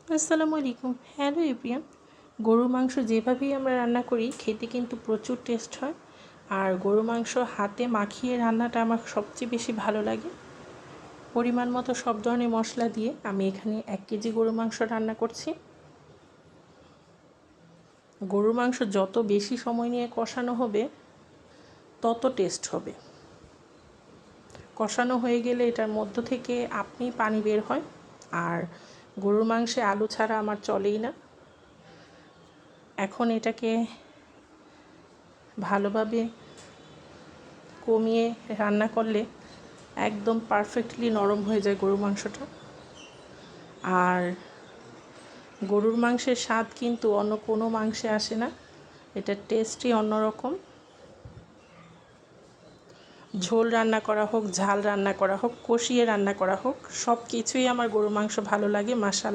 আসসালামু আলাইকুম। Hello everyone. গরুর মাংস যেভাবেই আমরা রান্না করি খেতে কিন্তু প্রচুর টেস্ট হয়। আর গরুর মাংস হাতে মাখিয়ে রান্নাটা আমার সবচেয়ে বেশি ভালো লাগে। পরিমাণ মতো সব ধরনের মশলা দিয়ে আমি এখানে 1 কেজি গরুর মাংস রান্না করছি। গরুর মাংস যত বেশি সময় নিয়ে কষানো হবে তত টেস্ট হবে। কষানো হয়ে গেলে এটার মধ্য থেকে আপনি পানি বের হয়। আর গরুর মাংসে আলু ছাড়া আমার চলেই না। এখন এটাকে ভালোভাবে কমিয়ে রান্না করলে একদম পারফেক্টলি নরম হয়ে যায় গরুর মাংসটা। আর গরুর মাংসের স্বাদ কিন্তু অন্য কোনো মাংসে আসে না, এটার টেস্টই অন্যরকম। ঝোল রান্না করা হোক, ঝাল রান্না করা হোক, কষিয়ে রান্না করা হোক, সব কিছুই আমার গরুর মাংস ভালো লাগে মাশাআল্লাহ।